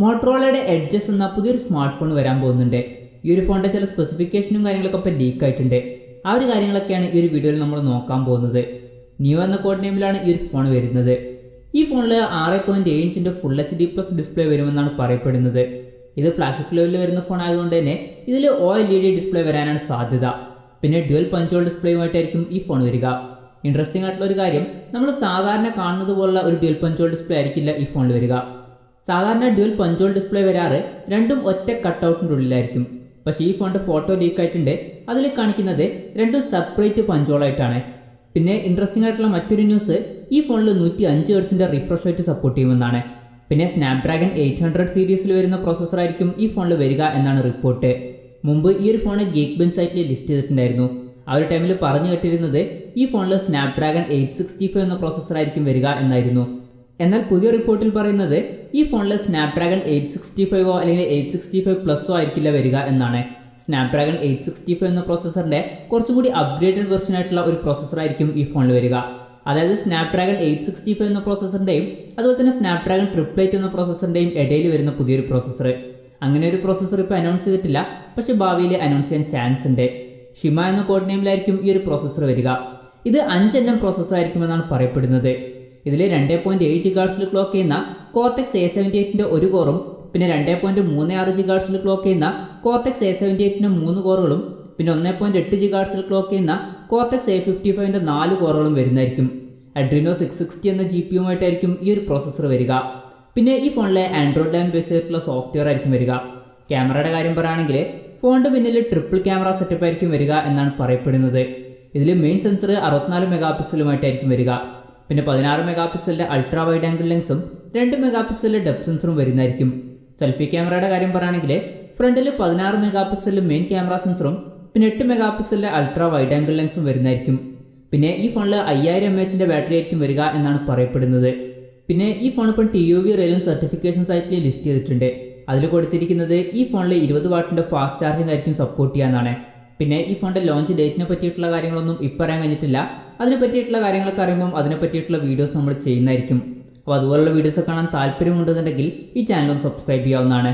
മോട്ടറോളയുടെ edges എന്ന പുതിയൊരു smart phone വരാൻ പോകുന്നുണ്ട്. ഈ ഒരു ഫോണിൻ്റെ ചില സ്പെസിഫിക്കേഷനും കാര്യങ്ങളൊക്കെ ഇപ്പോൾ ലീക്ക് ആയിട്ടുണ്ട്. ആ ഒരു കാര്യങ്ങളൊക്കെയാണ് ഈ ഒരു വീഡിയോയിൽ നമ്മൾ നോക്കാൻ പോകുന്നത്. ന്യൂ എന്ന കോഡ് നെയിമിലാണ് ഈ ഒരു ഫോൺ വരുന്നത്. ഈ ഫോണിൽ 6.7 ഇഞ്ചിൻ്റെ ഫുൾ HD+ ഡിസ്പ്ലേ വരുമെന്നാണ് പറയപ്പെടുന്നത്. ഇത് ഫ്ലാഗ്ഷിപ്പ് ലെവലിൽ വരുന്ന ഫോൺ ആയതുകൊണ്ട് തന്നെ ഇതിൽ OLED ഡിസ്പ്ലേ വരാനാണ് സാധ്യത. പിന്നെ ഡ്യുവൽ പഞ്ച് ഹോൾ ഡിസ്പ്ലേയുമായിട്ടായിരിക്കും ഈ ഫോൺ വരിക. ഇൻട്രസ്റ്റിംഗ് ആയിട്ടുള്ള ഒരു കാര്യം, നമ്മൾ സാധാരണ കാണുന്നത് പോലുള്ള ഒരു ഡ്യുവൽ പഞ്ച് ഹോൾ ഡിസ്പ്ലേ ആയിരിക്കില്ല ഈ ഫോണിൽ വരിക. സാധാരണ ഡ്യുവൽ പഞ്ച് ഹോൾ ഡിസ്പ്ലേ വരാറ് രണ്ടും ഒറ്റ കട്ടൗട്ടിൻ്റെ ഉള്ളിലായിരിക്കും. പക്ഷേ ഈ ഫോണിൻ്റെ ഫോട്ടോ ലീക്ക് ആയിട്ടുണ്ട്. അതിൽ കാണിക്കുന്നത് രണ്ടും സെപ്പറേറ്റ് പഞ്ച് ഹോളായിട്ടാണ്. പിന്നെ ഇൻട്രസ്റ്റിംഗ് ആയിട്ടുള്ള മറ്റൊരു ന്യൂസ്, ഈ ഫോണിൽ 105 ഹെർട്സിൻ്റെ റിഫ്രഷ് റേറ്റ് സപ്പോർട്ട് ചെയ്യുമെന്നാണ്. പിന്നെ സ്നാപ്ഡ്രാഗൺ 800 സീരീസിൽ വരുന്ന പ്രോസസ്സറായിരിക്കും ഈ ഫോണിൽ വരിക എന്നാണ് റിപ്പോർട്ട്. മുമ്പ് ഈ ഒരു ഫോൺ ഗീക്ക് ബെഞ്ച് സൈറ്റിൽ ലിസ്റ്റ് ചെയ്തിട്ടുണ്ടായിരുന്നു. ആ ഒരു ടൈമിൽ പറഞ്ഞു കേട്ടിരുന്നത് ഈ ഫോണിൽ സ്നാപ്ഡ്രാഗൺ 865 എന്ന പ്രോസസ്സറായിരിക്കും വരിക എന്നായിരുന്നു. എന്നാൽ പുതിയ റിപ്പോർട്ടിൽ പറയുന്നത് ഈ ഫോണിൽ സ്നാപ്ഡ്രാഗൺ 865 അല്ലെങ്കിൽ 865+ ആയിരിക്കില്ല വരിക എന്നാണ്. സ്നാപ്ഡ്രാഗൺ 865 എന്ന പ്രോസസ്സറിൻ്റെ കുറച്ചും കൂടി അപ്ഗ്രേഡഡ് വെർഷൻ ആയിട്ടുള്ള ഒരു പ്രോസസ്സറായിരിക്കും ഈ ഫോണിൽ വരിക. അതായത് സ്നാപ്ഡ്രാഗൺ 865 എന്ന പ്രോസസ്സറിൻ്റെയും അതുപോലെ തന്നെ സ്നാപ്ഡ്രാഗൺ 888 എന്ന പ്രോസസ്സറിൻ്റെയും ഇടയിൽ വരുന്ന പുതിയൊരു പ്രോസസ്സർ. അങ്ങനെ ഒരു പ്രോസസ്സർ ഇപ്പോൾ അനൗൺസ് ചെയ്തിട്ടില്ല, പക്ഷേ ഭാവിയിൽ അനൗൺസ് ചെയ്യാൻ ചാൻസ് ഉണ്ട്. ഷിമ എന്ന കോഡ് നെയിമിലായിരിക്കും ഈ ഒരു പ്രോസസ്സർ വരിക. ഇത് 5nm പ്രോസസ്സർ ആയിരിക്കുമെന്നാണ് പറയപ്പെടുന്നത്. ഇതിൽ 2.7 GHz ക്ലോക്ക് ചെയ്യുന്ന കോർട്ടെക്സ് A78ൻ്റെ ഒരു കോറും പിന്നെ 2.36 GHz ക്ലോക്ക് ചെയ്യുന്ന കോർട്ടെക്സ് A78ൻ്റെ 3 കോറുകളും പിന്നെ 1.8 GHz ക്ലോക്ക് ചെയ്യുന്ന കോർട്ടെക്സ് A55ൻ്റെ 4 കോറുകളും വരുന്നതായിരിക്കും. അഡ്രീനോ 660 എന്ന GPUമായിട്ടായിരിക്കും ഈ ഒരു പ്രോസസ്സർ വരിക. പിന്നെ ഈ ഫോണിലെ ആൻഡ്രോയിഡ് ലാൻ ബേസ് ചെയ്തിട്ടുള്ള സോഫ്റ്റ്വെയർ ആയിരിക്കും വരിക. ക്യാമറയുടെ കാര്യം പറയുകയാണെങ്കിൽ ഫോണിൻ്റെ പിന്നിൽ ട്രിപ്പിൾ ക്യാമറ സെറ്റപ്പ് ആയിരിക്കും വരിക എന്നാണ് പറയപ്പെടുന്നത്. ഇതിൽ മെയിൻ സെൻസർ 64 മെഗാപിക്സലുമായിട്ടായിരിക്കും വരിക. പിന്നെ 16 മെഗാപിക്സലിൻ്റെ അൾട്രാ വൈഡ് ആംഗിൾ ലെൻസും 2 മെഗാപിക്സലിൻ്റെ ഡെപ്ത് സെൻസറും വരുന്നതായിരിക്കും. സെൽഫി ക്യാമറയുടെ കാര്യം പറയുകയാണെങ്കിൽ ഫ്രണ്ടിൽ 16 മെഗാപിക്സലിൻ്റെ മെയിൻ ക്യാമറ സെൻസറും പിന്നെ 8 മെഗാപിക്സലിൻ്റെ അൾട്രാ വൈഡ് ആംഗിൾ ലെൻസും വരുന്നതായിരിക്കും. പിന്നെ ഈ ഫോണിൽ 5000 mAhൻ്റെ ബാറ്ററി ആയിരിക്കും വരിക എന്നാണ് പറയപ്പെടുന്നത്. പിന്നെ ഈ ഫോൺ ഇപ്പം TUV റെയിലും സർട്ടിഫിക്കേഷൻ സൈറ്റിൽ ലിസ്റ്റ് ചെയ്തിട്ടുണ്ട്. അതിൽ കൊടുത്തിരിക്കുന്നത് ഈ ഫോണിൽ 20 വാട്ടിൻ്റെ ഫാസ്റ്റ് ചാർജിങ് ആയിരിക്കും സപ്പോർട്ട് ചെയ്യാനാണ്. പിന്നെ ഈ ഫോണിൻ്റെ ലോഞ്ച് ഡേറ്റിനെ പറ്റിയിട്ടുള്ള കാര്യങ്ങളൊന്നും ഇപ്പോൾ അറിയാൻ കഴിഞ്ഞിട്ടില്ല. അതിനെ പറ്റിയിട്ടുള്ള കാര്യങ്ങളൊക്കെ അറിയുമ്പം അതിനെ പറ്റിയിട്ടുള്ള വീഡിയോസ് നമ്മൾ ചെയ്യുന്നതായിരിക്കും. അപ്പോൾ അതുപോലുള്ള വീഡിയോസ് കാണാൻ താല്പര്യമുണ്ടെന്നുണ്ടെങ്കിൽ ഈ ചാനൽ ഒന്ന് സബ്സ്ക്രൈബ് ചെയ്യാവുന്നതാണ്.